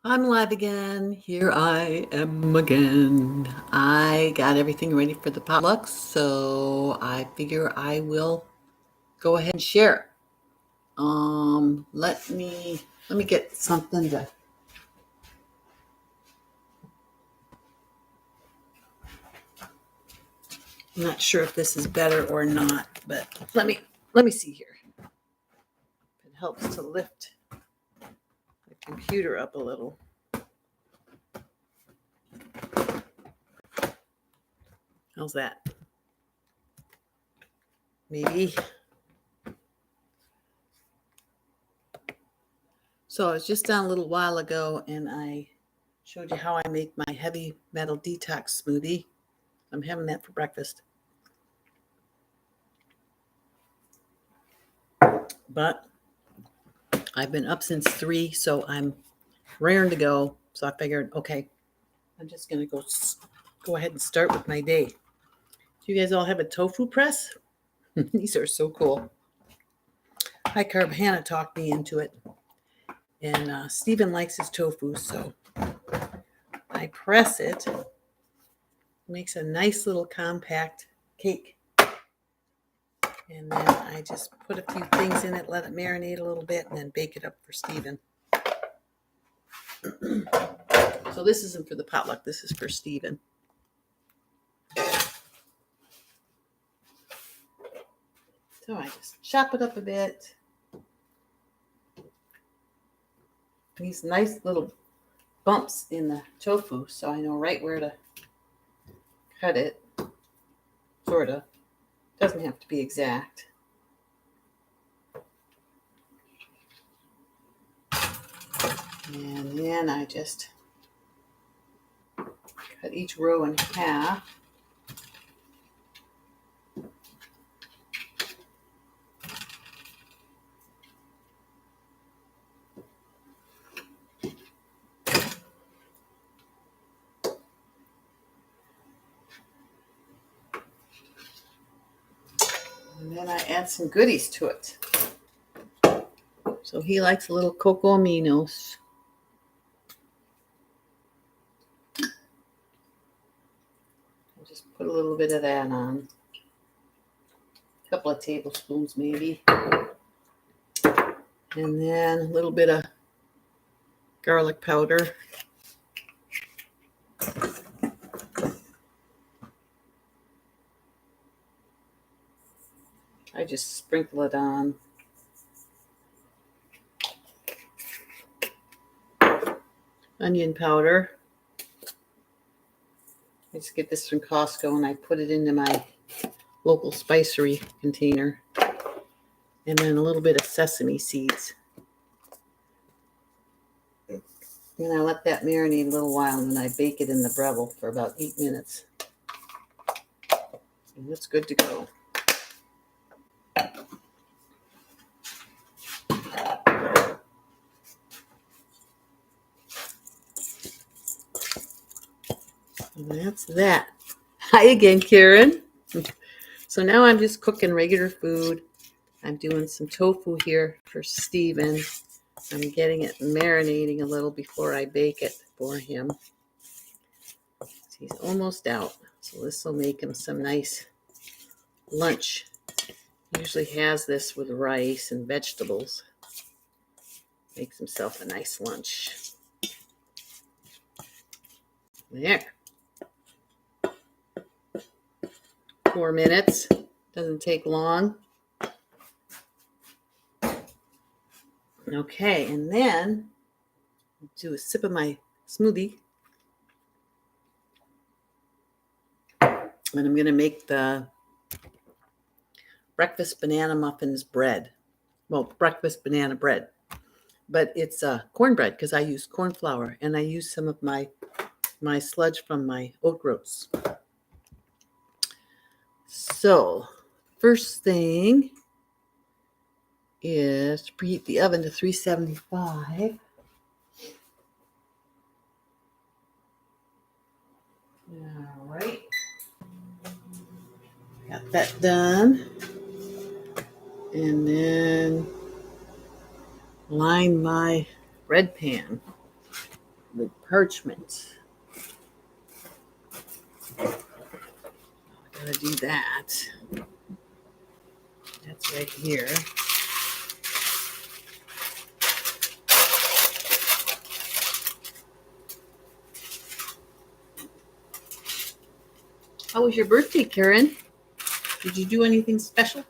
I'm live again. Here I am again. I got everything ready for the potlucks, so I figure I will go ahead and share. Let me get something to. I'm not sure if this is better or not, but let me see here. It helps to lift the computer up a little. How's that? Maybe. So I was just down a little while ago and I showed you how I make my heavy metal detox smoothie. I'm having that for breakfast. But I've been up since 3, so I'm raring to go. So I figured, okay, I'm just going to go ahead and start with my day. Do you guys all have a tofu press? These are so cool. High Carb Hannah talked me into it. And Stephen likes his tofu, so I press it. It makes a nice little compact cake. And then I just put a few things in it, let it marinate a little bit, and then bake it up for Stephen. So this isn't for the potluck. This is for Stephen. So I just chop it up a bit. These nice little bumps in the tofu, so I know right where to cut it. Sort of. Doesn't have to be exact. And then I just cut each row in half. And then I add some goodies to it. So he likes a little cocoa aminos. I'll just put a little bit of that on. A couple of tablespoons maybe. And then a little bit of garlic powder. I just sprinkle it on. Onion powder. I just get this from Costco and I put it into my local spicery container. And then a little bit of sesame seeds. And I let that marinate a little while and then I bake it in the Breville for about 8 minutes. And it's good to go. And that's that. Hi again, Karen. So now I'm just cooking regular food. I'm doing some tofu here for Stephen. I'm getting it marinating a little before I bake it for him. He's almost out. So this will make him some nice lunch. He usually has this with rice and vegetables. Makes himself a nice lunch. There. 4 minutes. Doesn't take long. Okay, and then I'll do a sip of my smoothie. And I'm going to make the breakfast banana muffins bread. Well, breakfast banana bread. But it's cornbread because I use corn flour. And I use some of my sludge from my oat groats. So, first thing is to preheat the oven to 375. All right. Got that done. And then line my bread pan. with parchment. I gotta do that. That's right here. How was your birthday, Karen? Did you do anything special?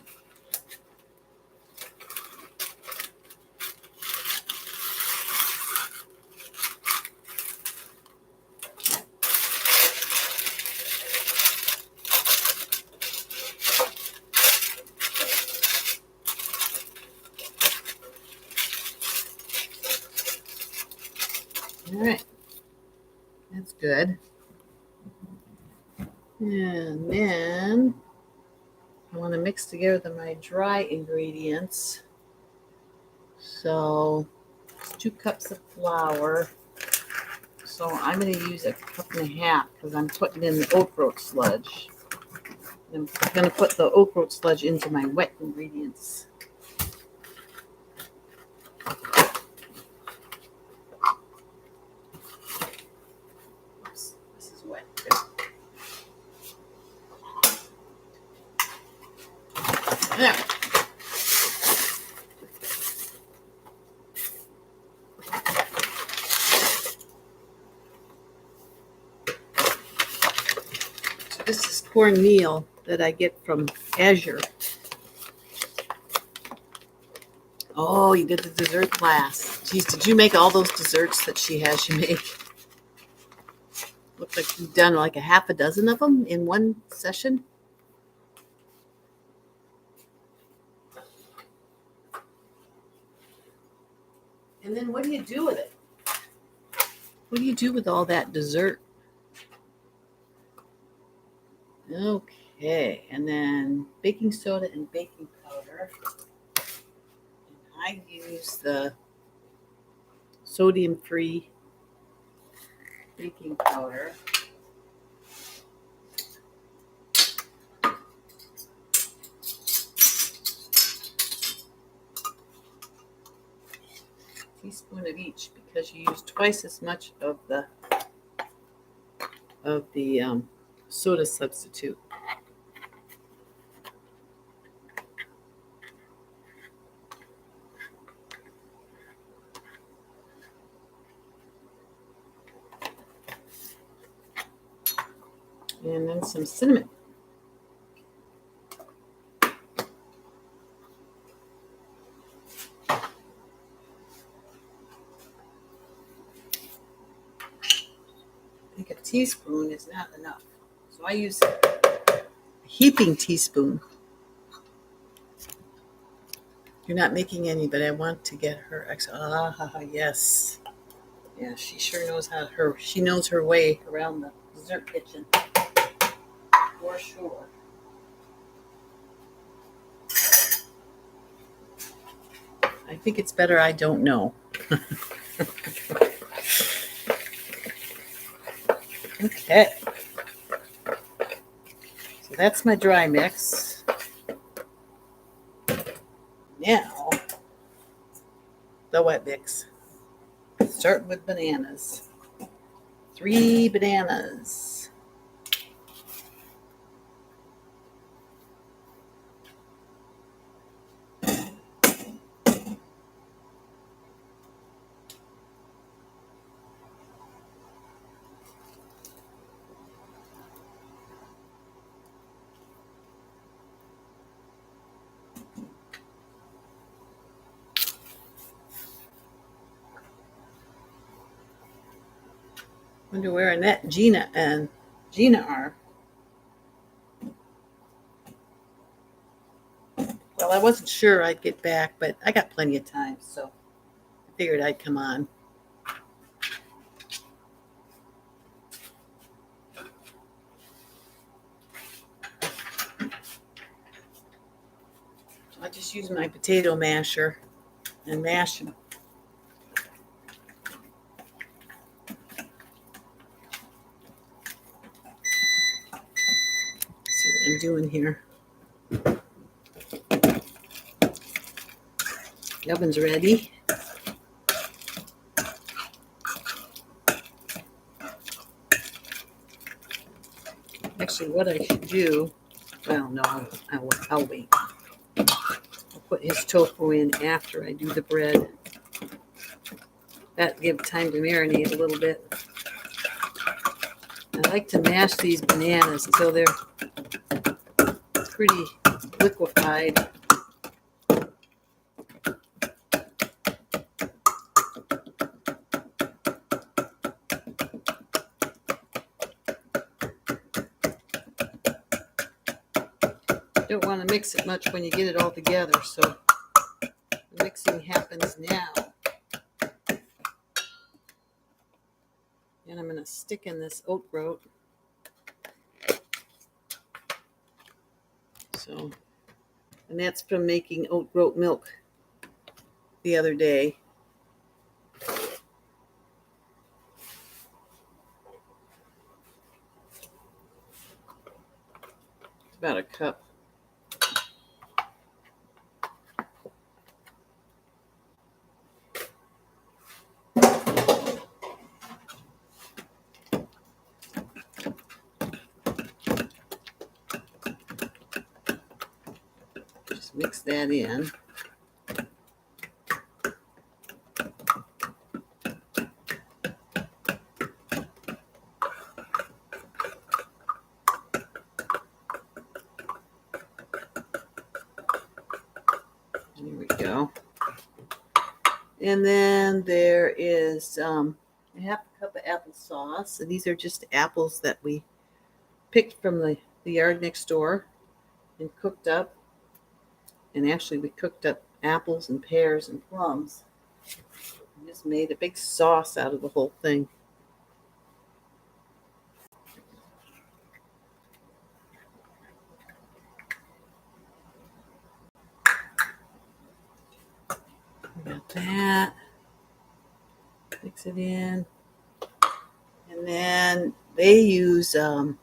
All right, that's good. And then I want to mix together my dry ingredients. So 2 cups of flour. So I'm going to use 1.5 cups because I'm putting in the oat groat sludge. I'm going to put the oat groat sludge into my wet ingredients. Oops, this is wet. There. So this is cornmeal that I get from Azure. Oh, you did the dessert class. Geez, did you make all those desserts that she has you make? Looks like you've done like 6 of them in one session. And then what do you do with it? What do you do with all that dessert? Okay, and then baking soda and baking powder. And I use the sodium-free baking powder. Teaspoon of each because you use twice as much of the soda substitute. And then some cinnamon. I think a teaspoon is not enough. So I use a heaping teaspoon. You're not making any, but I want to get her yes. Yeah, she sure knows she knows her way around the dessert kitchen. For sure. I think it's better I don't know. Okay. So that's my dry mix. Now, the wet mix. Start with bananas. 3 bananas. Wonder where Annette, Gina, and Gina are. Well, I wasn't sure I'd get back, but I got plenty of time, so I figured I'd come on. I just use my potato masher and mash them. See what I'm doing here. The oven's ready. Actually, what I should do, well, no, I'll wait. I'll put his tofu in after I do the bread. That give time to marinate a little bit. I like to mash these bananas until they're pretty liquefied. Don't want to mix it much when you get it all together, so the mixing happens now. And I'm going to stick in this oat groat. So, and that's from making oat groat milk the other day. It's about a cup. Just mix that in. There we go. And then there is a half a cup of applesauce. And these are just apples that we picked from the yard next door and cooked up. And actually, we cooked up apples and pears and plums. We just made a big sauce out of the whole thing. Got that. Mix it in. And then they use a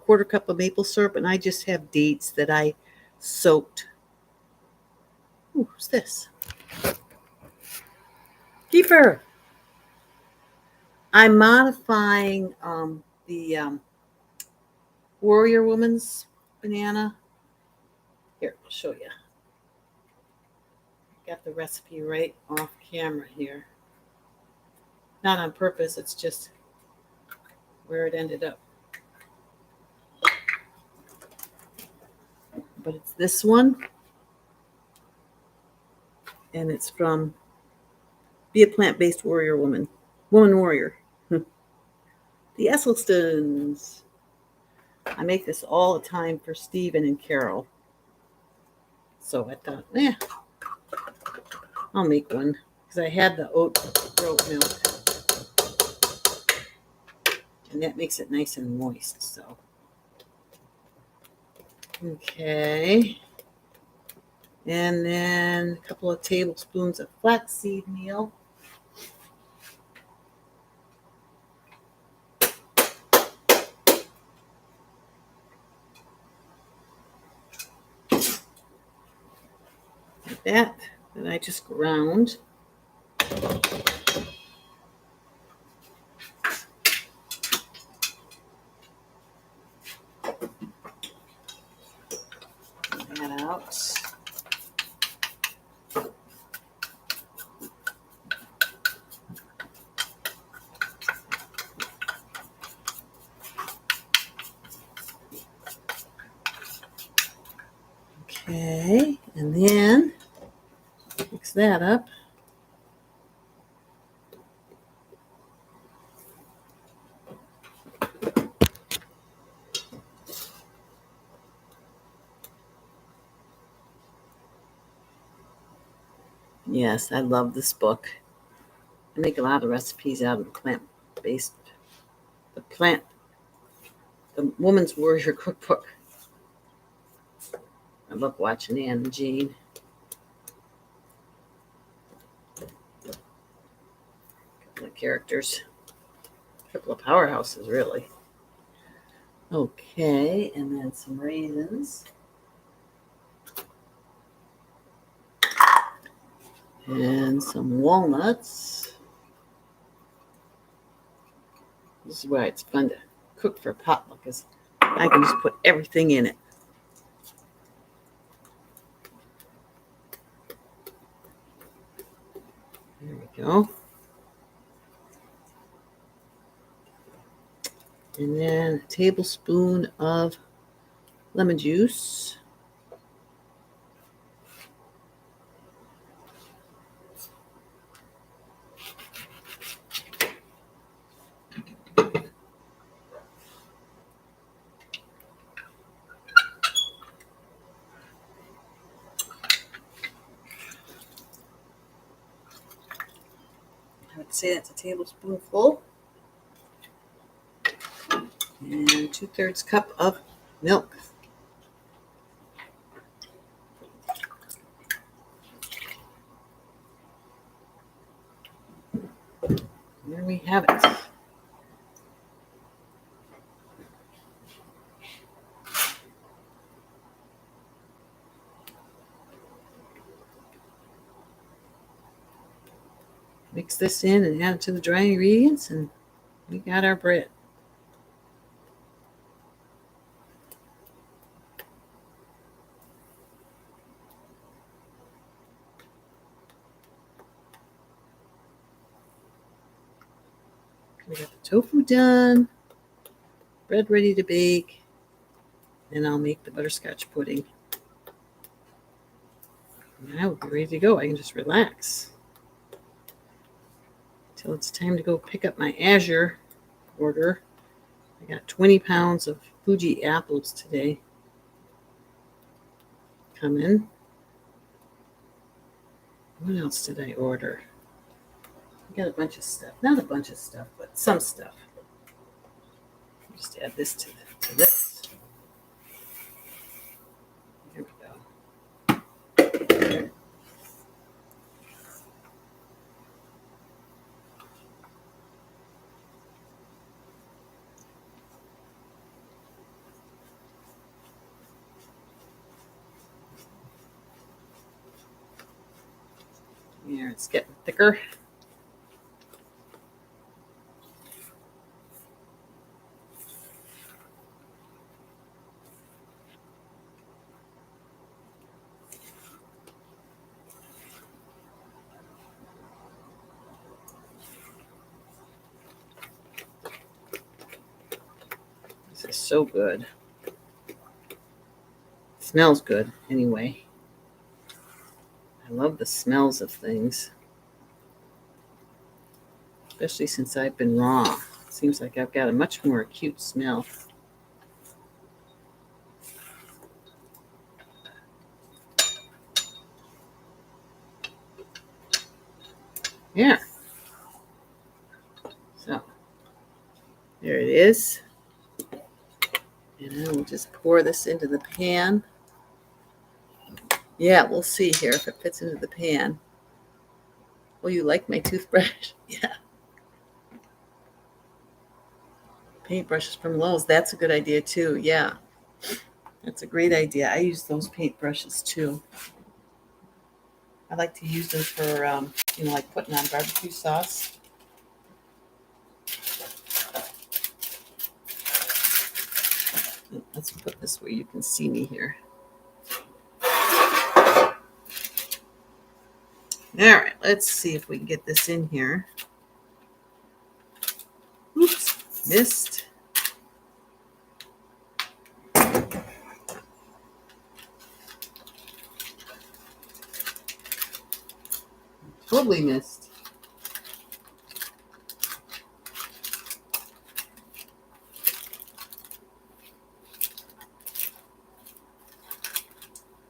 quarter cup of maple syrup, and I just have dates that I soaked. Ooh, who's this? Keeper. I'm modifying the Warrior Woman's banana. Here, I'll show you. Got the recipe right off camera here. Not on purpose, it's just where it ended up. But it's this one. And it's from Be a Plant-Based Warrior Woman. Woman Warrior. The Esselstyns. I make this all the time for Stephen and Carol. So I thought, I'll make one. Because I had the oat milk. And that makes it nice and moist. So, okay. And then a couple of tablespoons of flaxseed meal. Like that I just ground. That out. Okay, and then mix that up. Yes, I love this book. I make a lot of recipes out of the plant-based, the Woman's Warrior Cookbook. I love watching Ann and Jean. Couple of characters. Couple of powerhouses, really. Okay, and then some raisins. And some walnuts. This is why it's fun to cook for potluck, is I can just put everything in it. There we go. And then a tablespoon of lemon juice. I would say that's a tablespoonful. And 2/3 cup of milk. There we have it. Mix this in and add it to the dry ingredients, and we got our bread. We got the tofu done, bread ready to bake, and I'll make the butterscotch pudding. Now we're ready to go. I can just relax until it's time to go pick up my Azure order. I got 20 pounds of Fuji apples today coming. What else did I order? I got a bunch of stuff. Not a bunch of stuff, but some stuff. Just add this to this. There we go. Here, it's getting thicker. This is so good. Smells good anyway. I love the smells of things, especially since I've been raw. Seems like I've got a much more acute smell. Yeah. So there it is. And I will just pour this into the pan. Yeah, we'll see here if it fits into the pan. Oh, you like my toothbrush? Yeah. Paintbrushes from Lowe's. That's a good idea too. Yeah. That's a great idea. I use those paintbrushes too. I like to use them for, like putting on barbecue sauce. Let's put this where you can see me here. All right, let's see if we can get this in here. Oops, missed. Totally missed.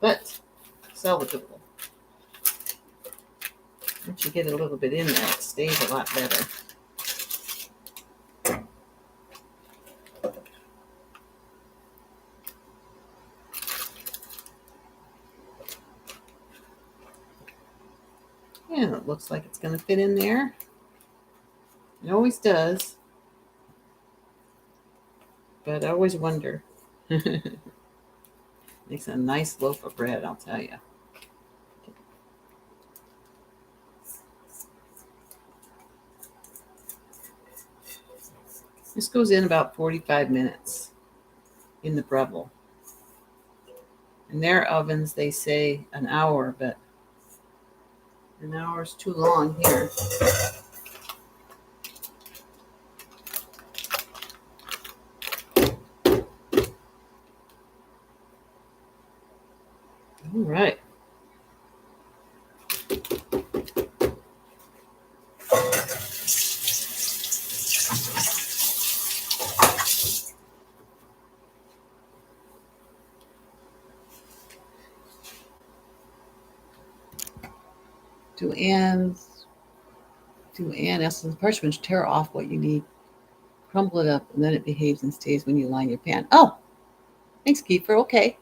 But salvageable. Once you get a little bit in there, it stays a lot better. And it looks like it's going to fit in there. It always does. But I always wonder. Makes a nice loaf of bread, I'll tell you. This goes in about 45 minutes. in the Breville. In their ovens, they say an hour, but an hour is too long here. All right. Do Anne essence parchment, tear off what you need, crumble it up, and then it behaves and stays when you line your pan. Oh, thanks, Kiefer. Okay.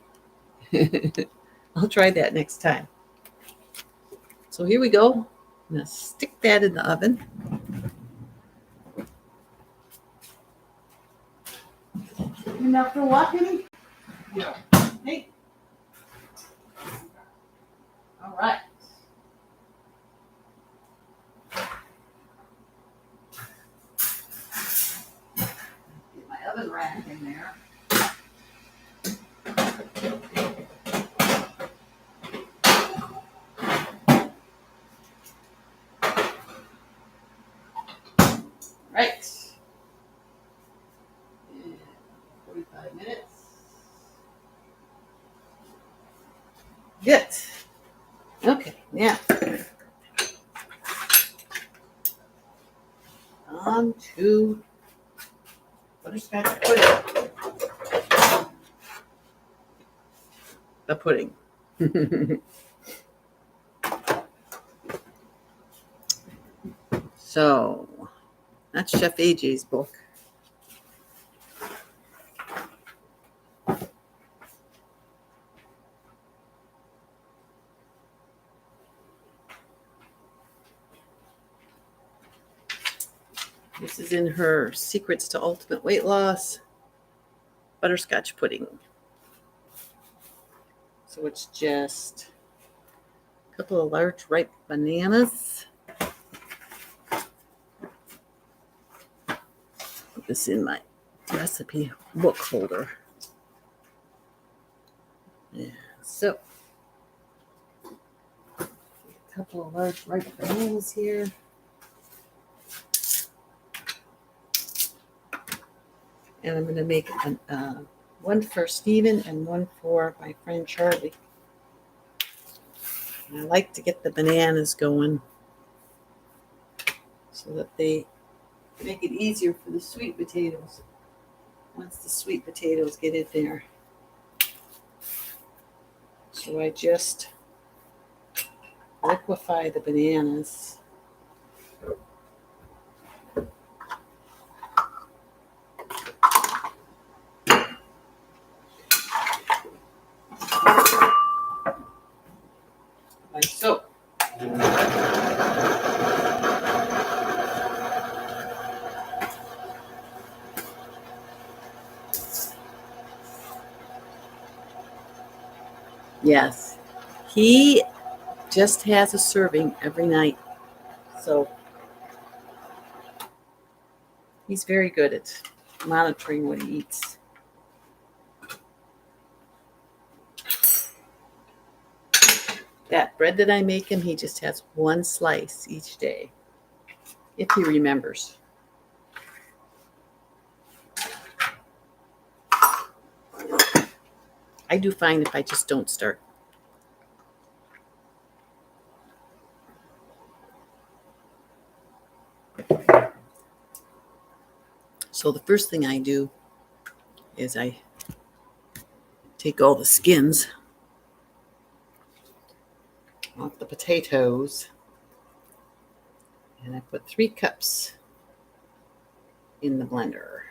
I'll try that next time. So here we go. I'm going to stick that in the oven. Enough for walking? Yeah. Hey. All right. Get my oven rack in there. Right. 45 minutes. Good. Okay, now on to butterscotch pudding. The pudding. So, that's Chef AJ's book. This is in her Secrets to Ultimate Weight Loss butterscotch pudding. So it's just a couple of large ripe bananas. Put this in my recipe book holder. Yeah, so a couple of large ripe bananas here. And I'm going to make one for Stephen and one for my friend Charlie. And I like to get the bananas going so that they make it easier for the sweet potatoes once the sweet potatoes get in there. So I just liquefy the bananas. Like so. Yes, he just has a serving every night. So he's very good at monitoring what he eats. That bread that I make him, he just has one slice each day, if he remembers. I do fine if I just don't start. So the first thing I do is I take all the skins off the potatoes, and I put 3 cups in the blender.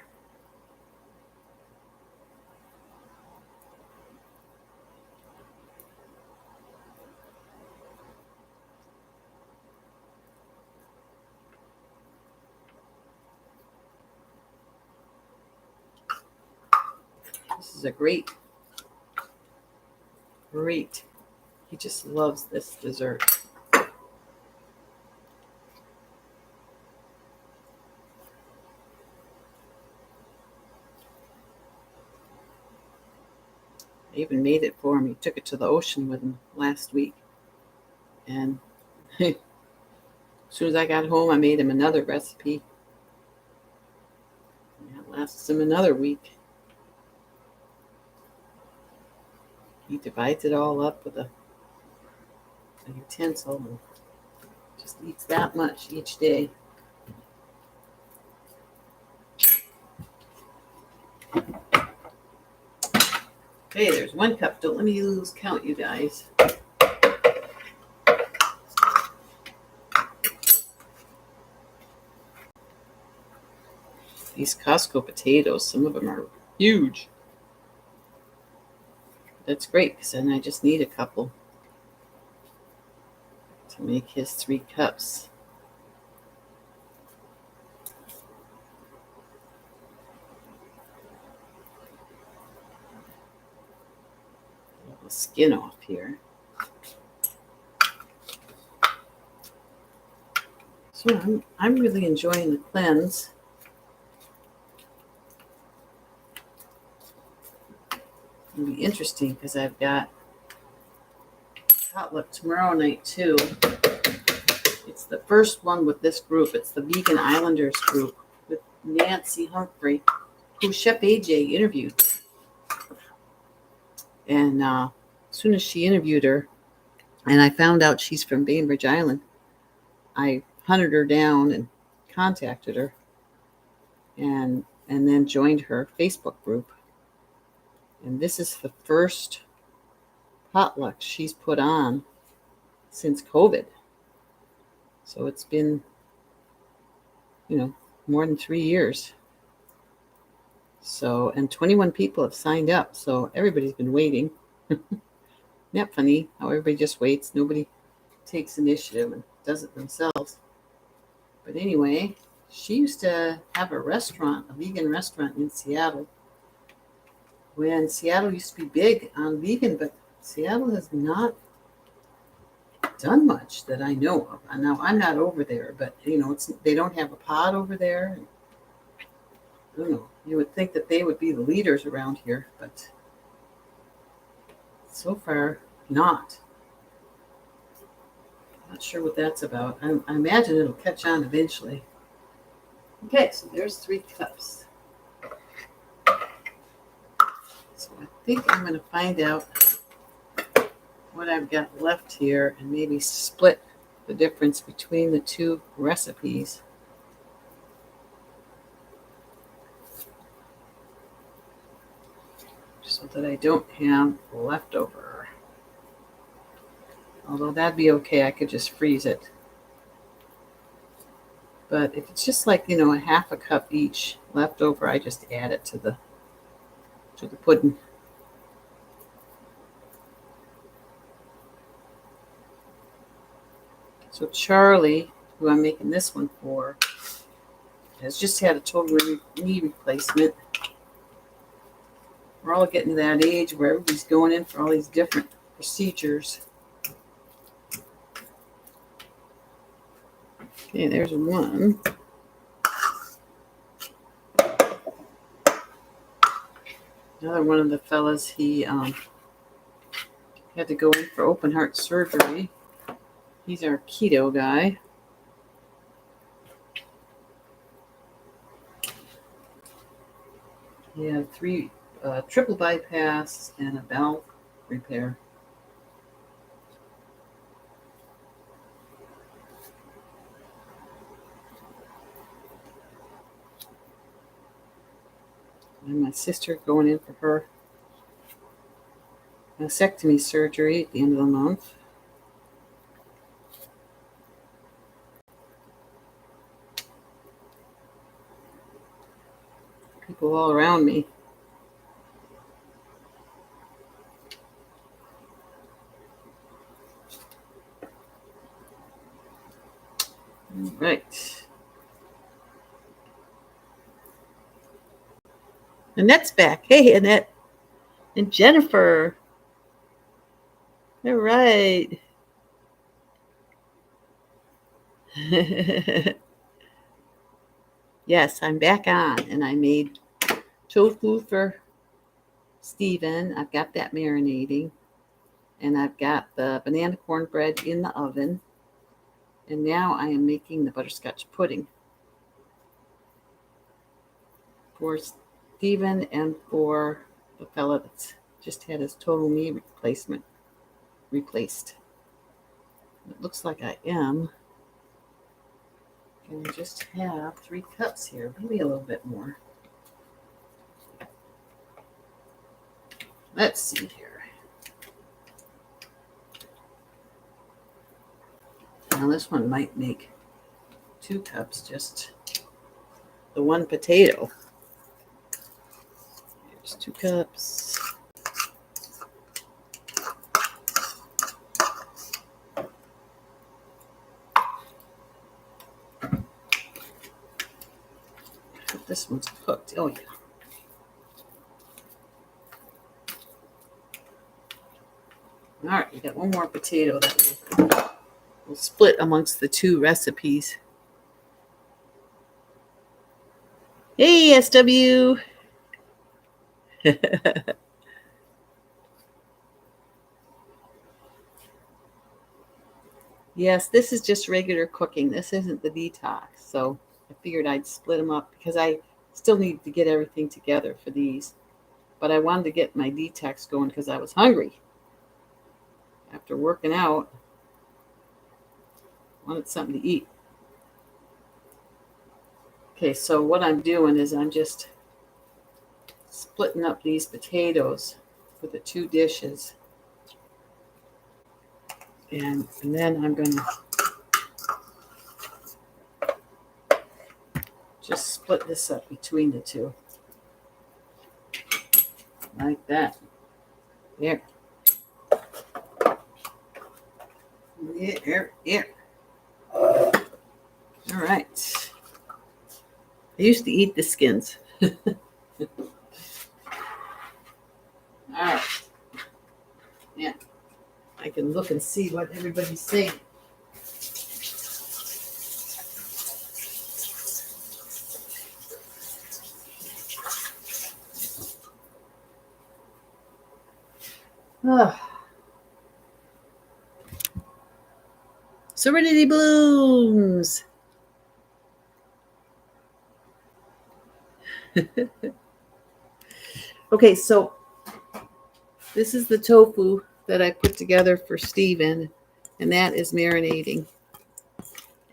This is a great, he just loves this dessert. I even made it for him. He took it to the ocean with him last week. And as soon as I got home, I made him another recipe. That lasts him another week. He divides it all up with a utensil and just eats that much each day. Okay, there's 1 cup. Don't let me lose count, you guys. These Costco potatoes, some of them are huge. That's great, because then I just need a couple to make his 3 cups. Get the skin off here. So I'm really enjoying the cleanse. It'll be interesting because I've got potluck tomorrow night too. It's the first one with this group. It's the Vegan Islanders group with Nancy Humphrey, who Chef AJ interviewed. And as soon as she interviewed her, and I found out she's from Bainbridge Island, I hunted her down and contacted her, and then joined her Facebook group. And this is the first potluck she's put on since COVID. So it's been, more than 3 years. So, and 21 people have signed up. So everybody's been waiting. Isn't that funny how everybody just waits? Nobody takes initiative and does it themselves. But anyway, she used to have a restaurant, a vegan restaurant in Seattle, when Seattle used to be big on vegan, but Seattle has not done much that I know of. And now I'm not over there, but they don't have a pod over there. I don't know. You would think that they would be the leaders around here, but so far not. Not sure what that's about. I imagine it'll catch on eventually. Okay, so there's 3 cups. So I think I'm going to find out what I've got left here and maybe split the difference between the 2 recipes. So that I don't have leftover. Although that'd be okay, I could just freeze it. But if it's just like, a half a cup each leftover, I just add it to the pudding. So Charlie, who I'm making this one for, has just had a total knee replacement. We're all getting to that age where everybody's going in for all these different procedures. Okay, there's one. Another one of the fellas, he had to go in for open heart surgery. He's our keto guy. He had 3 triple bypass and a valve repair. And my sister going in for her mastectomy surgery at the end of the month. People all around me. All right. Annette's back. Hey, Annette. And Jennifer. All right. Yes, I'm back on, and I made tofu for Stephen. I've got that marinating. And I've got the banana cornbread in the oven. And now I am making the butterscotch pudding for Stephen and for the fella that's just had his total knee replacement replaced. It looks like I am going to just have 3 cups here, maybe a little bit more. Let's see here. Now this one might make 2 cups, just the 1 potato. Here's 2 cups. This one's cooked. Oh, yeah. All right, we got 1 more potato that we'll split amongst the 2 recipes. Hey, SW. Yes, this is just regular cooking. This isn't the detox. So I figured I'd split them up because I still need to get everything together for these. But I wanted to get my detox going because I was hungry. After working out, I wanted something to eat. Okay, so what I'm doing is I'm just splitting up these potatoes for the 2 dishes. And then I'm going to just split this up between the 2. Like that. There. There. All right. I used to eat the skins. All right. Yeah. I can look and see what everybody's saying. Serenity blooms. Okay, so this is the tofu that I put together for Stephen, and that is marinating.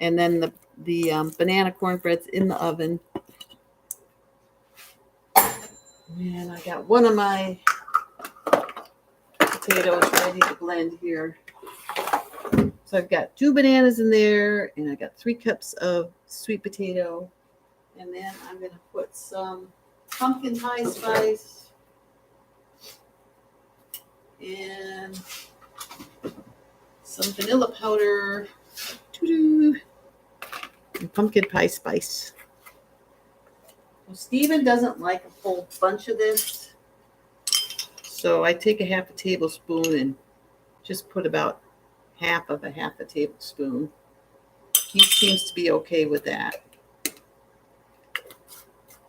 And then the banana cornbread's in the oven. And I got 1 of my potatoes ready to blend here. So I've got 2 bananas in there, and I got 3 cups of sweet potato. And then I'm going to put some pumpkin pie spice and some vanilla powder and pumpkin pie spice. Well, Stephen doesn't like a whole bunch of this, so I take a half a tablespoon and just put about half a tablespoon. He seems to be okay with that.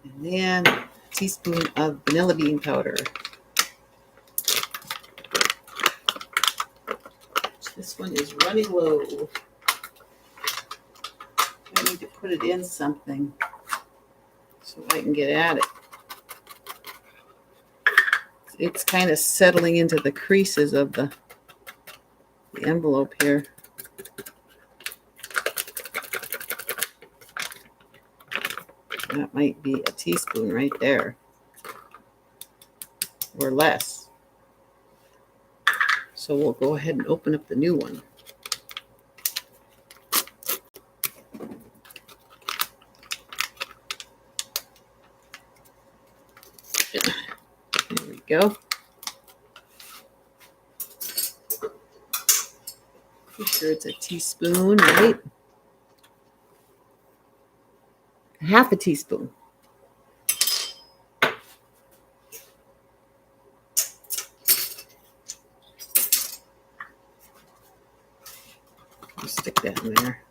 And then a teaspoon of vanilla bean powder. This one is running low. I need to put it in something so I can get at it. It's kind of settling into the creases of the envelope here. That might be a teaspoon right there, or less. So we'll go ahead and open up the new one. There we go. Pretty sure it's a teaspoon, right? Half a teaspoon. I'll stick that in there.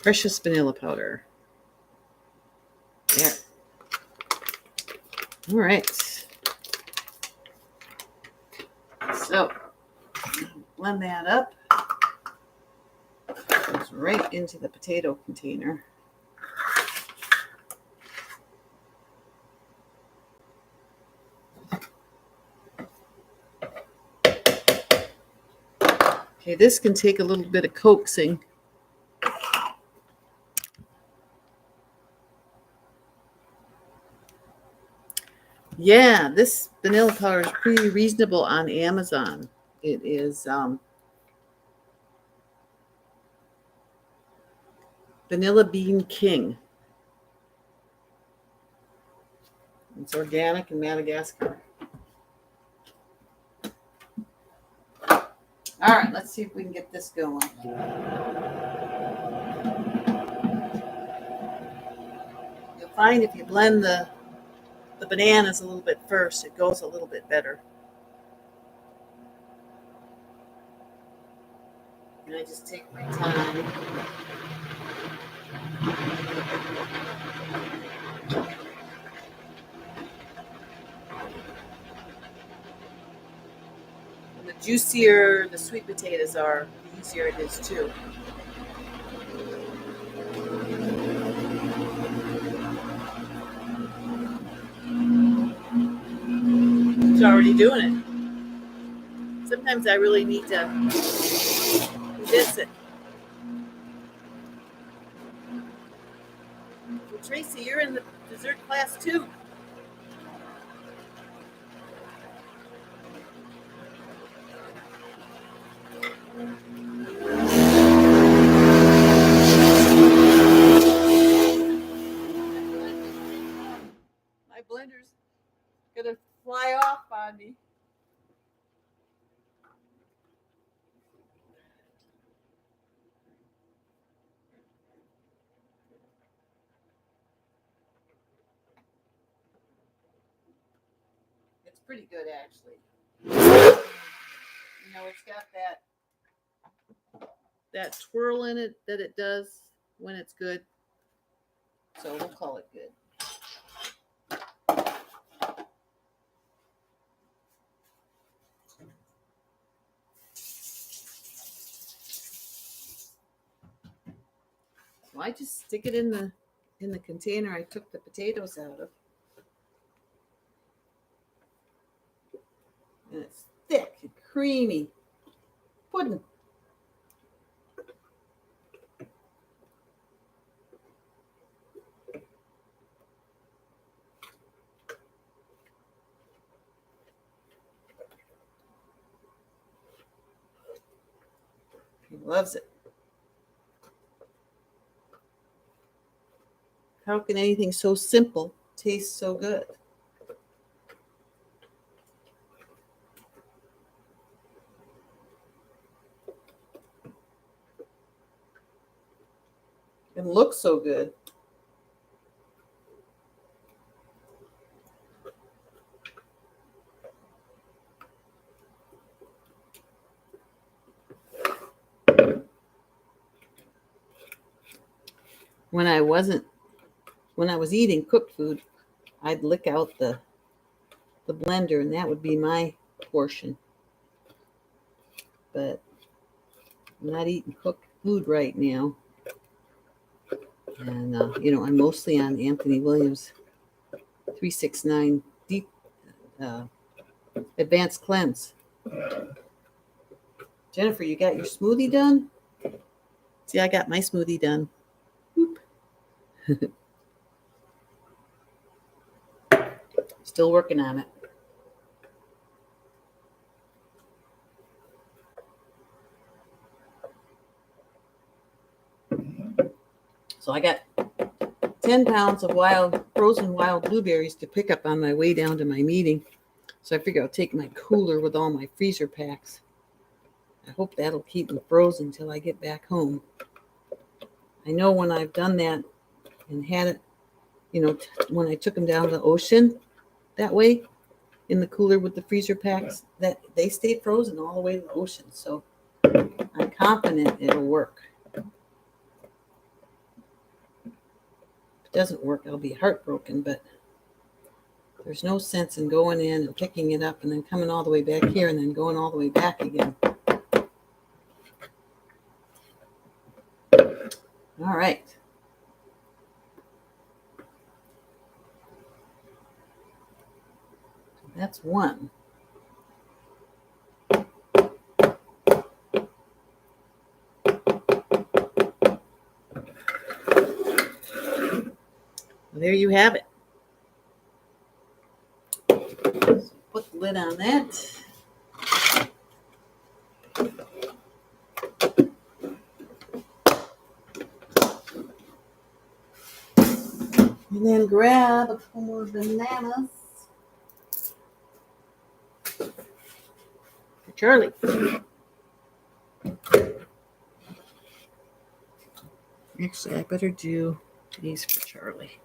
Precious vanilla powder. There. All right. So blend that up. Goes right into the potato container. Okay, this can take a little bit of coaxing. Yeah, this vanilla powder is pretty reasonable on Amazon. It is Vanilla Bean King. It's organic in Madagascar. All right, let's see if we can get this going. You'll find if you blend the bananas a little bit first, it goes a little bit better. And I just take my time. And the juicier the sweet potatoes are, the easier it is too. It's already doing it. Sometimes I really need to condense it. Well, Tracy, you're in the dessert class too. My blender's gonna fly off on me. It's pretty good, actually. You know, it's got that twirl in it that it does when it's good. So we'll call it good. So I just stick it in the container I took the potatoes out of. And it's thick and creamy pudding. He loves it. How can anything so simple taste so good? And looks so good. When I was eating cooked food, I'd lick out the blender, and that would be my portion. But I'm not eating cooked food right now. And, I'm mostly on Anthony Williams 369 Deep Advanced Cleanse. Jennifer, you got your smoothie done? See, I got my smoothie done. Still working on it. So I got 10 pounds of frozen wild blueberries to pick up on my way down to my meeting. So I figure I'll take my cooler with all my freezer packs. I hope that'll keep them frozen till I get back home. I know when I've done that and had it, when I took them down to the ocean that way in the cooler with the freezer packs, that they stayed frozen all the way to the ocean. So I'm confident it'll work. doesn't work, I'll be heartbroken, but there's no sense in going in and picking it up and then coming all the way back here and then going all the way back again. All right. That's one. There you have it. So put the lid on that. And then grab a couple more bananas for Charlie. Actually, I better do these for Charlie.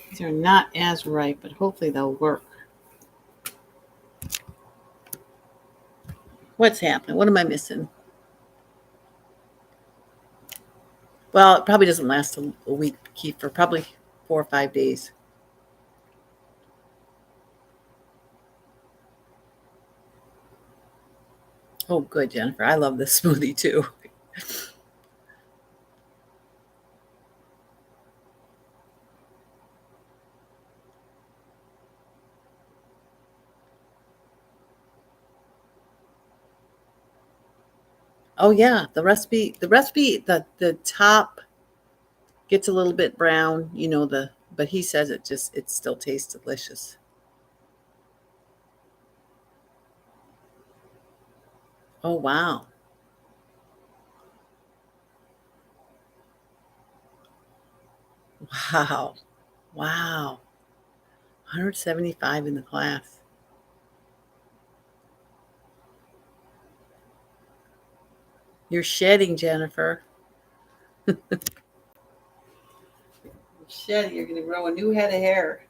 These are not as ripe, but hopefully they'll work. What's happening? What am I missing? Well, it probably doesn't last a week, Kiefer. Probably 4 or 5 days. Oh, good, Jennifer. I love this smoothie too. Oh yeah, the top gets a little bit brown, but he says it still tastes delicious. Oh wow. Wow. Wow. 175 in the class. You're shedding, Jennifer. You're shedding. You're going to grow a new head of hair.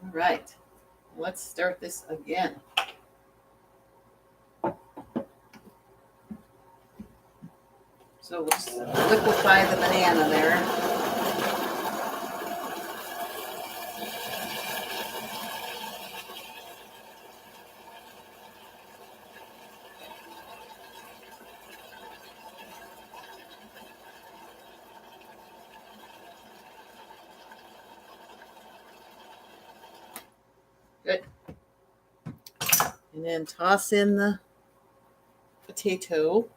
All right. Let's start this again. So let's liquefy the banana there. Good. And then toss in the potato.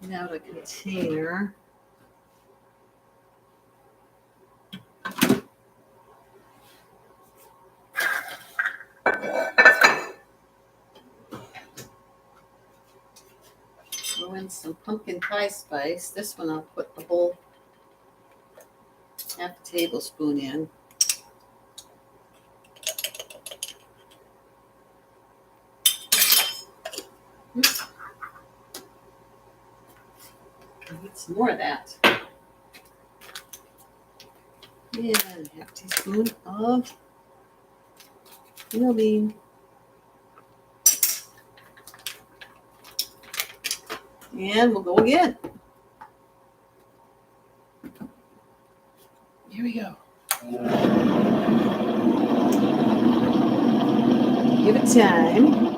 Get out a container. Throw in some pumpkin pie spice. This one I'll put the whole half a tablespoon in. I need some more of that. And half teaspoon of bean. And we'll go again. Here we go. Give it time.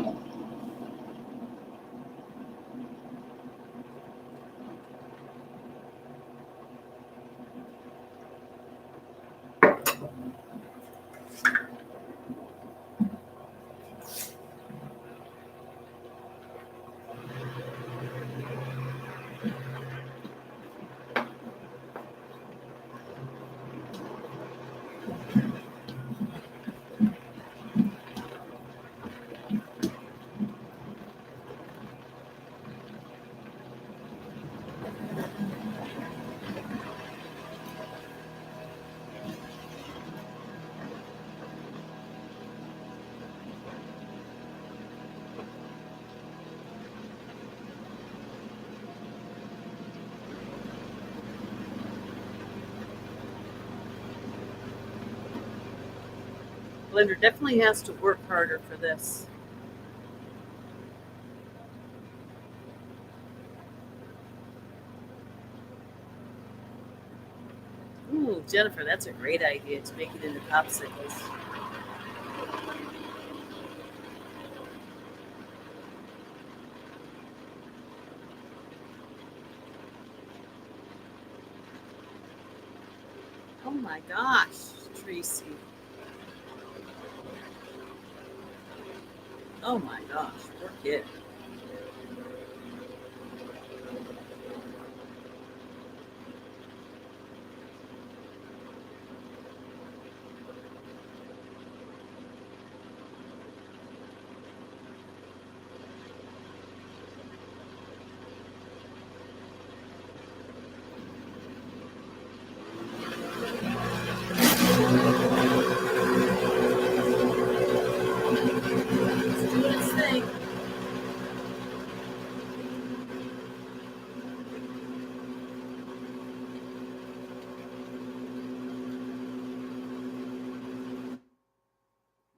Blender definitely has to work harder for this. Ooh, Jennifer, that's a great idea to make it into popsicles. Oh my gosh, Tracy. Oh my gosh, poor kid. It's doing its thing.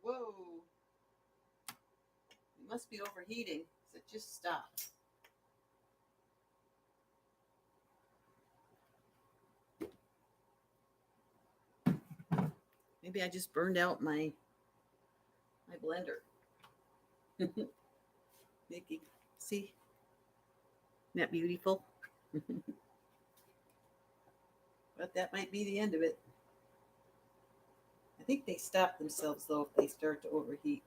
Whoa. It must be overheating. So it just stopped. Maybe I just burned out my blender. Making, see, isn't that beautiful? But that might be the end of it. I think they stop themselves though if they start to overheat.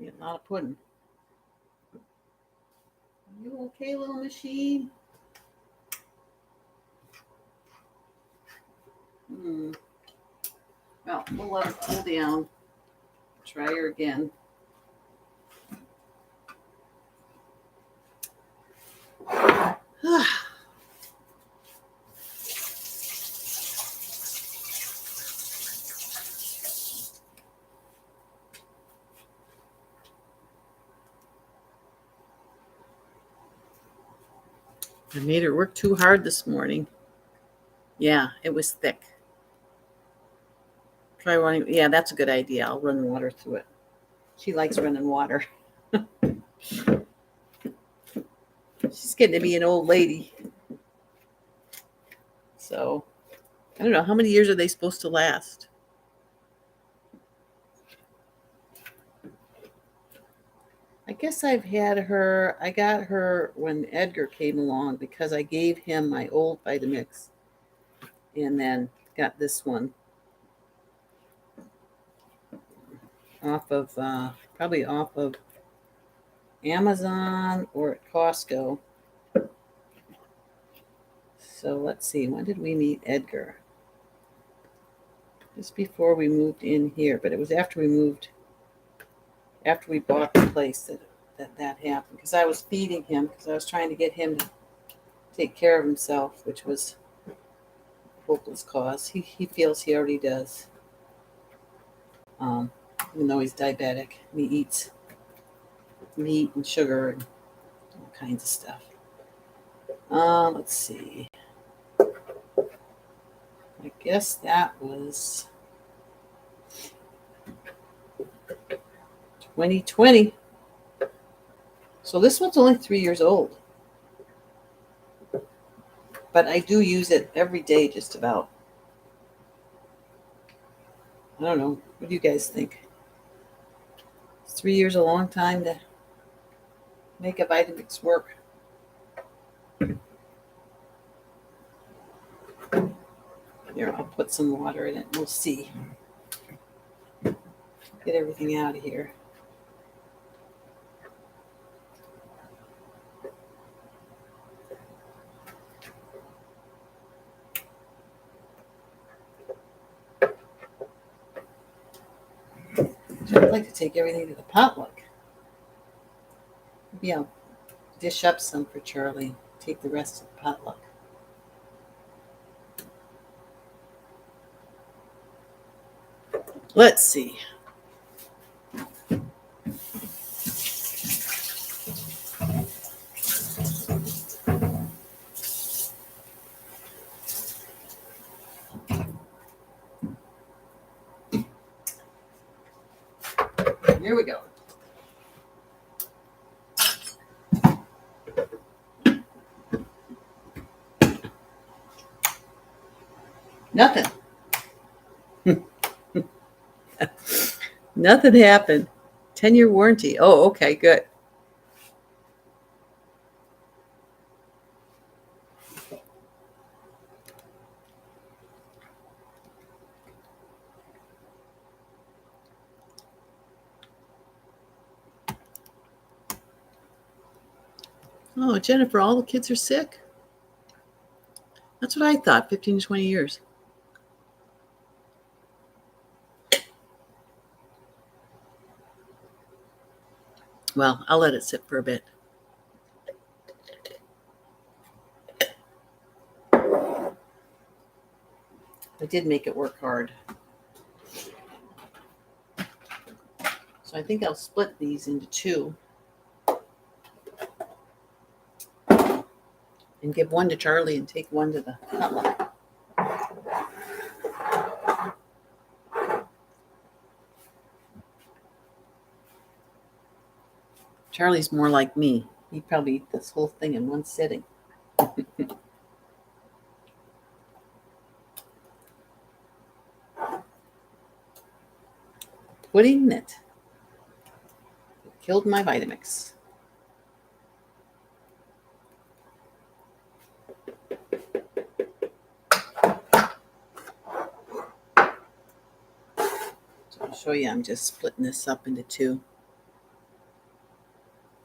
Yeah, a lot of pudding. Are you okay, little machine? Well, we'll let it cool down. Try her again. I made her work too hard this morning. Yeah, it was thick. Try running. Yeah, that's a good idea. I'll run water through it. She likes running water. She's getting to be an old lady. So, I don't know. How many years are they supposed to last? I guess I've had her. I got her when Edgar came along because I gave him my old Vitamix and then got this one off of probably off of Amazon or at Costco. So let's see. When did we meet Edgar? Just before we moved in here, but it was after we moved, after we bought the place that happened. Because I was feeding him, because I was trying to get him to take care of himself, which was a hopeless cause. He feels he already does, even though he's diabetic. He eats meat and sugar and all kinds of stuff. Let's see. I guess that was 2020. So this one's only 3 years old. But I do use it every day, just about. I don't know. What do you guys think? Is 3 years a long time to make a Vitamix work? Here, I'll put some water in it. We'll see. Get everything out of here. take everything to the potluck. Maybe I'll dish up some for Charlie. Take the rest to the potluck. Let's see. Here we go. Nothing. Nothing happened. 10-year warranty. Oh, okay, good. Oh, Jennifer, all the kids are sick? That's what I thought, 15 to 20 years. Well, I'll let it sit for a bit. I did make it work hard. So I think I'll split these into two and give one to Charlie and take one to the potluck. Charlie's more like me. He'd probably eat this whole thing in one sitting. Putting it killed my Vitamix. So I'll show you, I'm just splitting this up into two.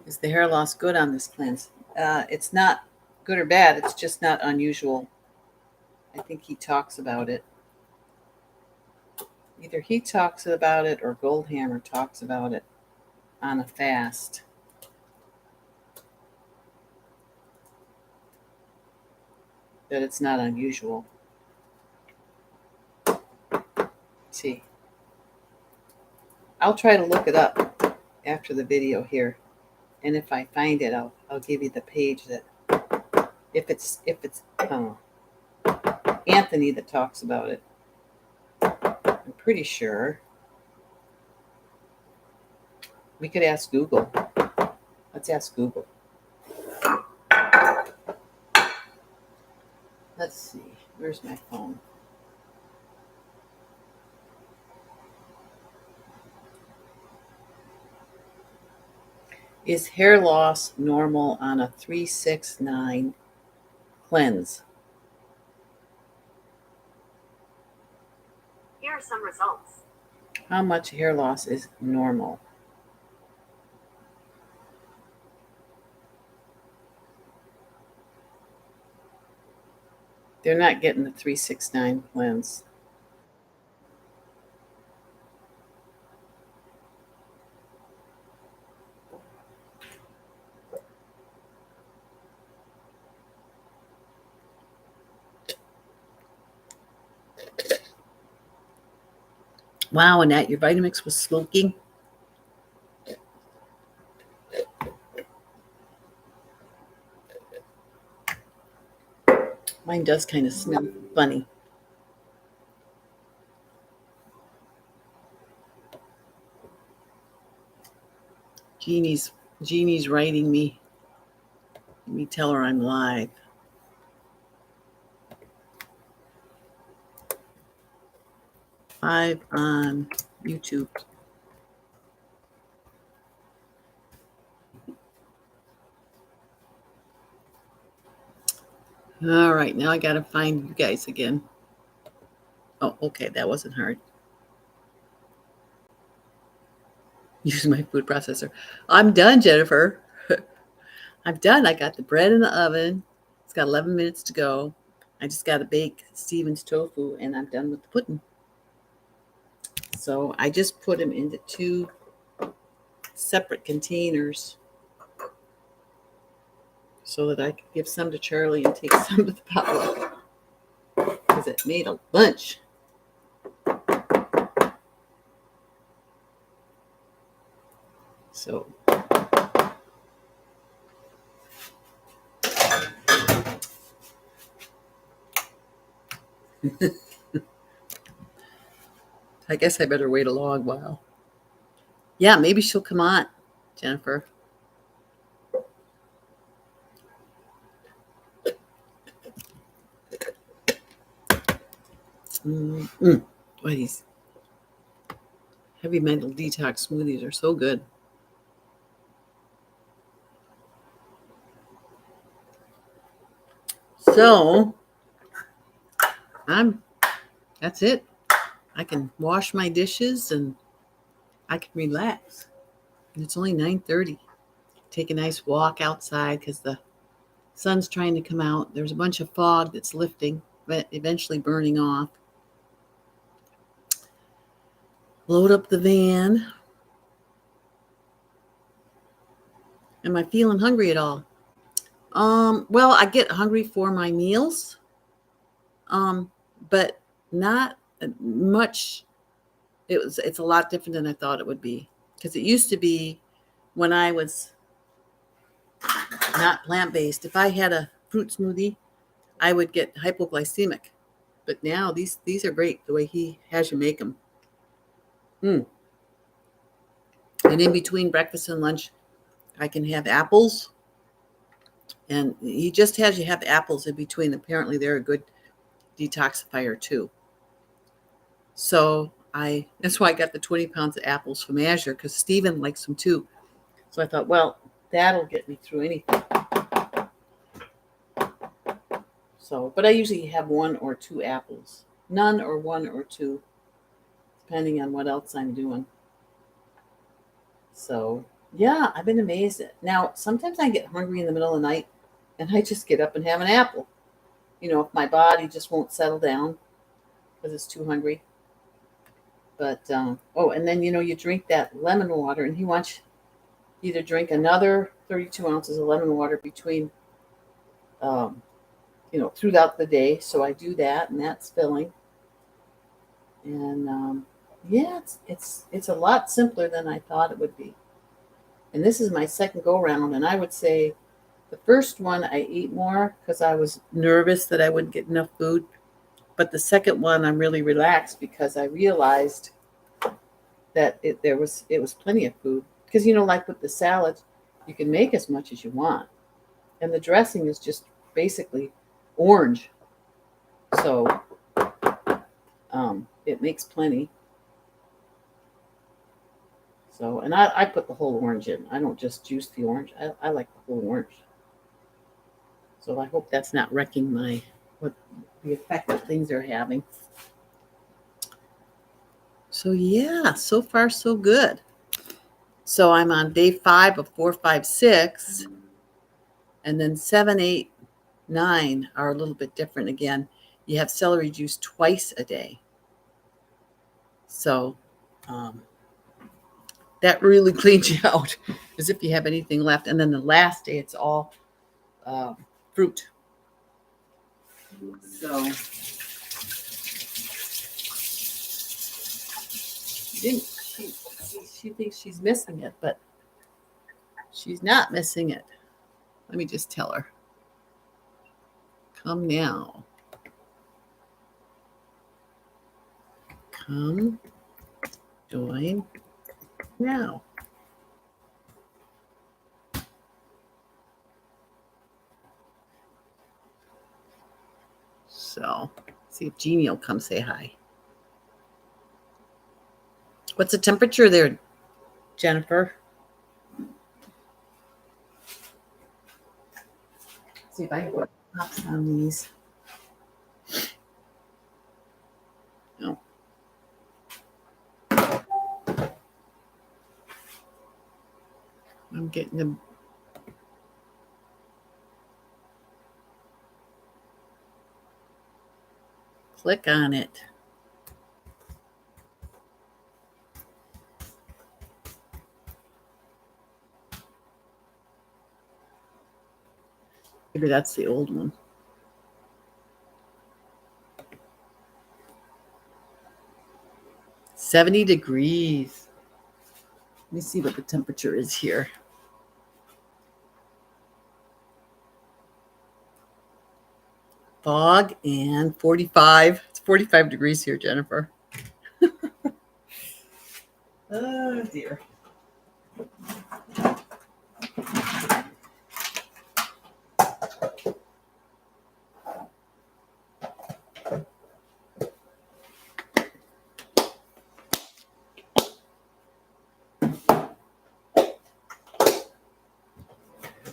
Is the hair loss good on this cleanse? It's not good or bad. It's just not unusual. I think he talks about it. Either he talks about it or Goldhammer talks about it on a fast. That it's not unusual. Let's see. I'll try to look it up after the video here. And if I find it, I'll give you the page that if it's Anthony that talks about it. I'm pretty sure. We could ask Google. Let's ask Google. Let's see. Where's my phone? Is hair loss normal on a 369 cleanse? Here are some results. How much hair loss is normal? They're not getting the 369 cleanse. Wow, Annette, your Vitamix was smoking. Mine does kind of smell funny. Jeannie's writing me. Let me tell her I'm live. Live on YouTube. All right, now I got to find you guys again. Oh, okay, that wasn't hard. Use my food processor. I'm done, Jennifer. I'm done. I got the bread in the oven. It's got 11 minutes to go. I just got to bake Steven's tofu, and I'm done with the pudding. So I just put them into two separate containers so that I could give some to Charlie and take some to the potluck because it made a bunch. So I guess I better wait a long while. Yeah, maybe she'll come on, Jennifer. Boy, these heavy metal detox smoothies are so good. So that's it. I can wash my dishes and I can relax. And it's only 9:30. Take a nice walk outside because the sun's trying to come out. There's a bunch of fog that's lifting, but eventually burning off. Load up the van. Am I feeling hungry at all? Well, I get hungry for my meals, but not much. It's a lot different than I thought it would be because it used to be when I was not plant-based. If I had a fruit smoothie, I would get hypoglycemic. But now these are great the way he has you make them. And in between breakfast and lunch, I can have apples. And he just has you have apples in between. Apparently, they're a good detoxifier too. So that's why I got the 20 pounds of apples from Azure because Steven likes them too. So I thought, well, that'll get me through anything. So, but I usually have 1 or 2 apples. None or 1 or 2, depending on what else I'm doing. So, yeah, I've been amazed. Now, sometimes I get hungry in the middle of the night and I just get up and have an apple. If my body just won't settle down because it's too hungry. But, and then, you drink that lemon water and he wants you to drink another 32 ounces of lemon water between, throughout the day. So I do that and that's filling. And, yeah, it's a lot simpler than I thought it would be. And this is my second go round. And I would say the first one I ate more because I was nervous that I wouldn't get enough food. But the second one I'm really relaxed because I realized that it was plenty of food. Because, like with the salad, you can make as much as you want. And the dressing is just basically orange. So it makes plenty. So, and I put the whole orange in. I don't just juice the orange. I like the whole orange. So I hope that's not wrecking what the effect that things are having. So yeah, so far so good. So I'm on day 5 of 4, 5, 6. And then 7, 8, 9 are a little bit different again. You have celery juice twice a day. So that really cleans you out as if you have anything left. And then the last day, it's all fruit. So she thinks she's missing it, but she's not missing it. Let me just tell her. Come now. Come join now. So, see if Jeannie will come say hi. What's the temperature there, Jennifer? See if I can put pops on these. No. I'm getting them. Click on it. Maybe that's the old one. $70. Let me see what the temperature is here. Fog and 45. It's 45 degrees here, Jennifer. Oh, dear.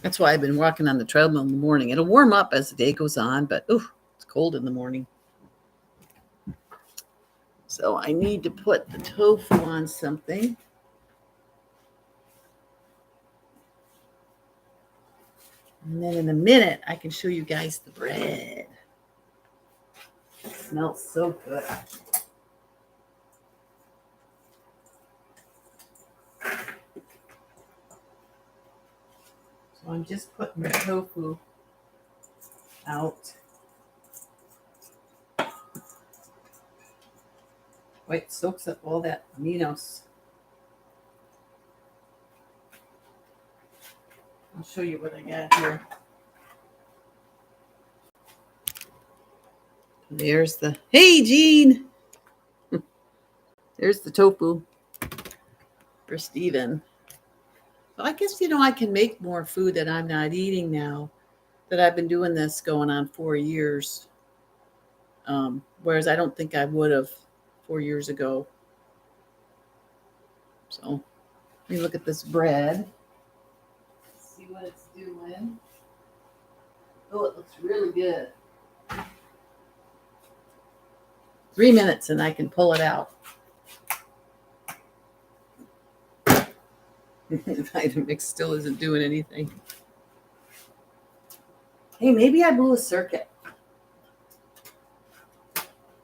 That's why I've been walking on the treadmill in the morning. It'll warm up as the day goes on, but it's cold in the morning. So I need to put the tofu on something. And then in a minute, I can show you guys the bread. It smells so good. So I'm just putting the tofu out. It soaks up all that aminos. I'll show you what I got here. There's the, hey, Jean. There's the tofu for Steven. So I guess, I can make more food that I'm not eating now, that I've been doing this going on 4 years. Whereas I don't think I would have 4 years ago. So let me look at this bread. See what it's doing. Oh, it looks really good. 3 minutes and I can pull it out. Vitamix still isn't doing anything. Hey, maybe I blew a circuit.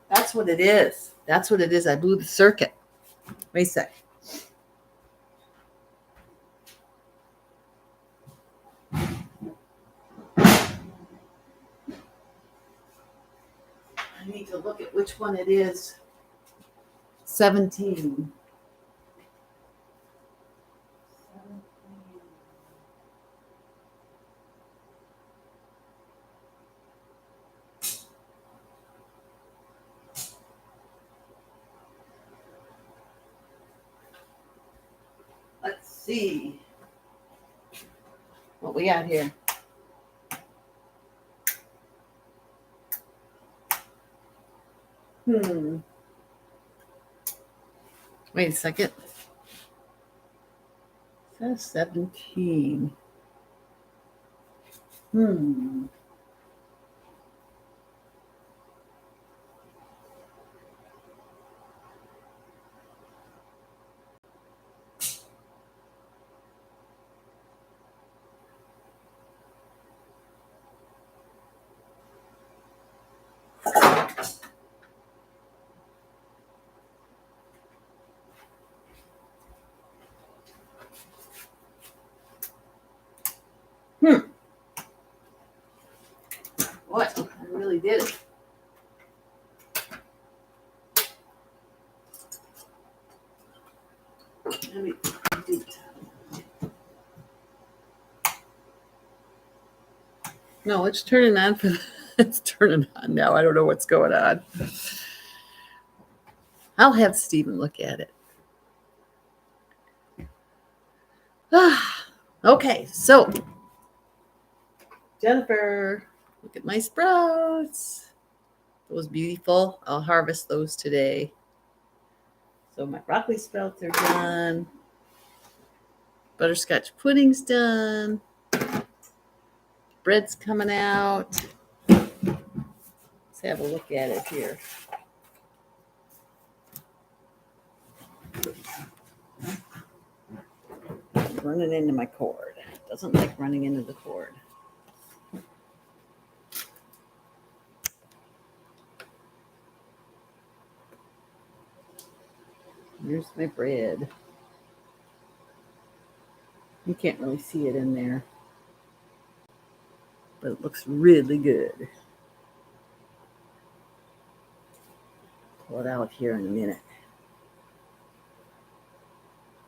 That's what it is. That's what it is. I blew the circuit. Wait a sec. I need to look at which one it is. 17. Let's see what we got here. Wait a second. It says 17. What? I really did it. Let me do it. No, it's turning on for it's turning on now. I don't know what's going on. I'll have Stephen look at it. Okay, so Jennifer, look at my sprouts. Those beautiful. I'll harvest those today. So my broccoli sprouts are done. Butterscotch pudding's done. Bread's coming out. Let's have a look at it here. Running into my cord. Doesn't like running into the cord. Here's my bread. You can't really see it in there. but it looks really good. Pull it out here in a minute.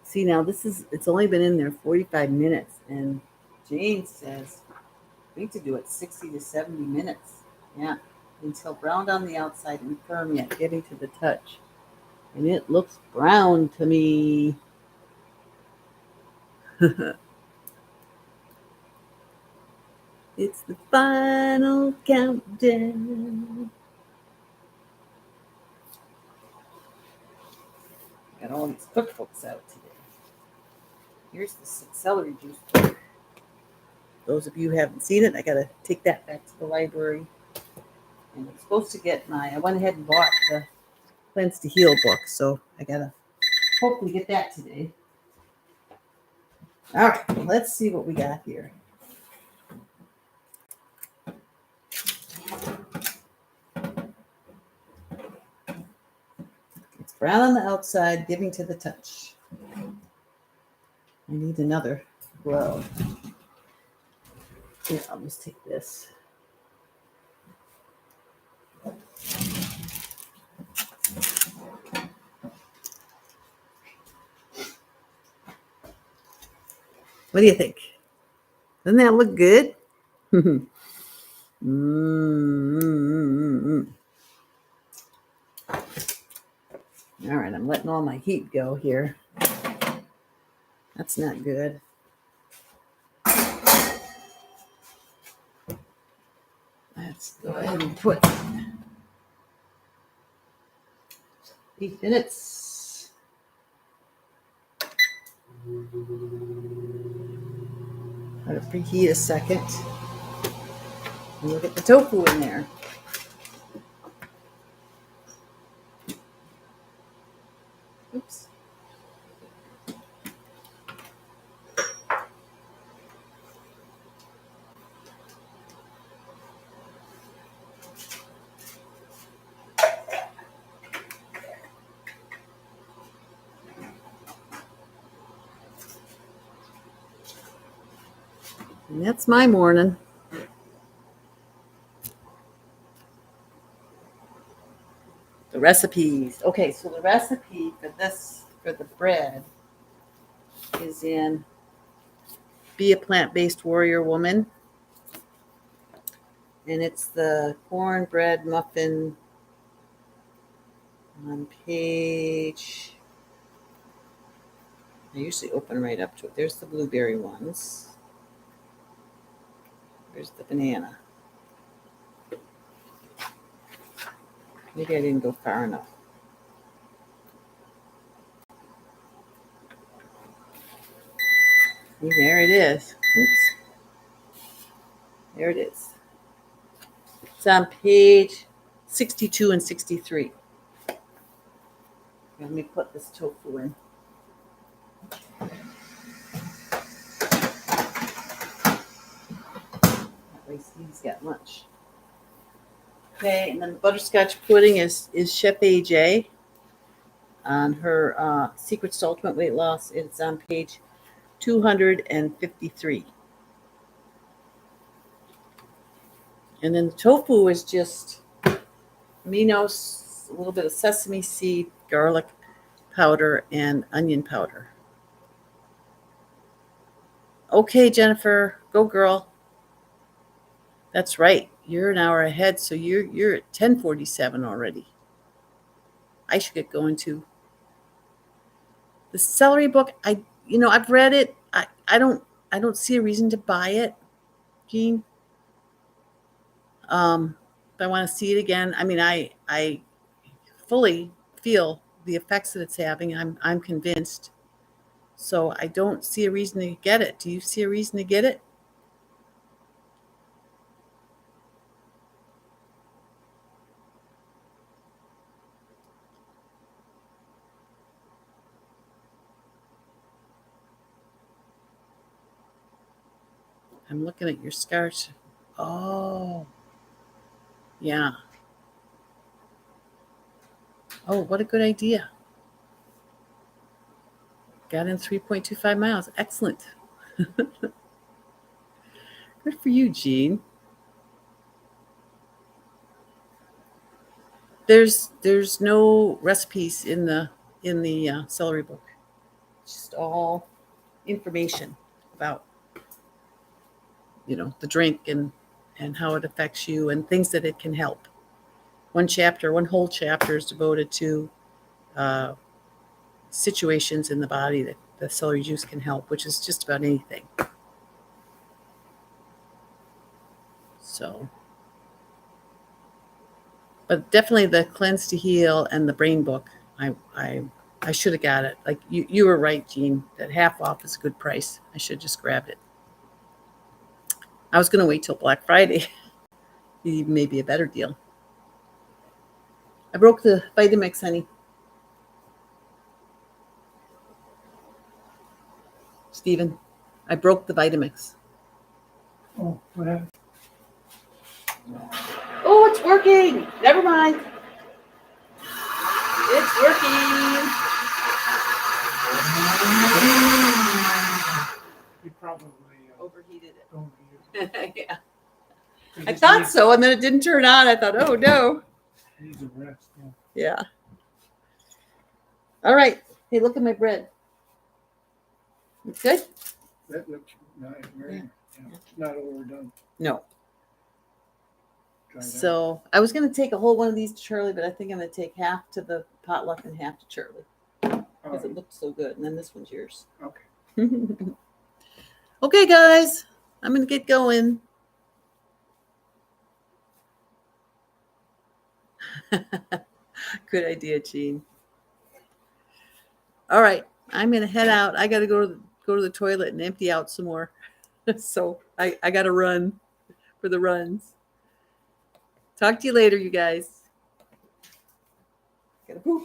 See, now it's only been in there 45 minutes, and Jane says we need to do it 60 to 70 minutes. Yeah, until browned on the outside and firm yet getting to the touch. And it looks brown to me. It's the final countdown. Got all these cookbooks out today. Here's the celery juice book. Those of you who haven't seen it, I got to take that back to the library. And I'm supposed to get I went ahead and bought the Cleanse to Heal book, so I got to hopefully get that today. All right, let's see what we got here. It's brown on the outside, giving to the touch. I need another glove. Here, I'll just take this. What do you think? Doesn't that look good? All right, I'm letting all my heat go here. That's not good. Let's go ahead and put 8 minutes. Let it preheat a second. And we'll get the tofu in there. Oops. And that's my morning. The recipes. Okay, so the recipe for the bread, is in Be a Plant-Based Warrior Woman. And it's the cornbread muffin on page. I usually open right up to it. There's the blueberry ones. There's the banana. Maybe I didn't go far enough. See, there it is. Oops. There it is. It's on page 62 and 63. Let me put this tofu in. That way Steve's got lunch. Okay, and then the butterscotch pudding is Chef AJ on her Secrets to Ultimate Weight Loss. It's on page 253. And then the tofu is just aminos, a little bit of sesame seed, garlic powder, and onion powder. Okay, Jennifer, go girl. That's right. You're an hour ahead, so you're at 10:47 already. I should get going too. The celery book, I've read it. I don't see a reason to buy it, Jean. But I want to see it again. I mean, I fully feel the effects that it's having. I'm convinced. So I don't see a reason to get it. Do you see a reason to get it? I'm looking at your scars. Oh, yeah. Oh, what a good idea. Got in 3.25 miles. Excellent. Good for you, Jean. There's no recipes in the celery book. It's just all information about the drink and how it affects you and things that it can help. One whole chapter is devoted to uh, situations in the body that the celery juice can help, which is just about anything. So, but definitely the Cleanse to Heal and the Brain book. I should have got it. Like you were right, Jean. That half off is a good price. I should have just grabbed it. I was going to wait till Black Friday. Maybe a better deal. I broke the Vitamix, honey. Stephen, I broke the Vitamix. Oh, what happened? Oh, it's working. Never mind. It's working. You probably Overheated it. overused it. Yeah. I thought so, and then it didn't turn on. I thought, oh no. It needs a rest. Yeah. Yeah. All right. Hey, look at my bread. It's good? That looks nice. Very, Yeah. yeah. Not overdone. No. Try that. So I was going to take a whole one of these to Charlie, but I think I'm going to take half to the potluck and half to Charlie because it looked so good. And then this one's yours. Okay. Okay, guys. I'm going to get going. Good idea, Jean. All right. I'm going to head out. I got to go to the toilet and empty out some more. So I got to run for the runs. Talk to you later, you guys. Gotta poop.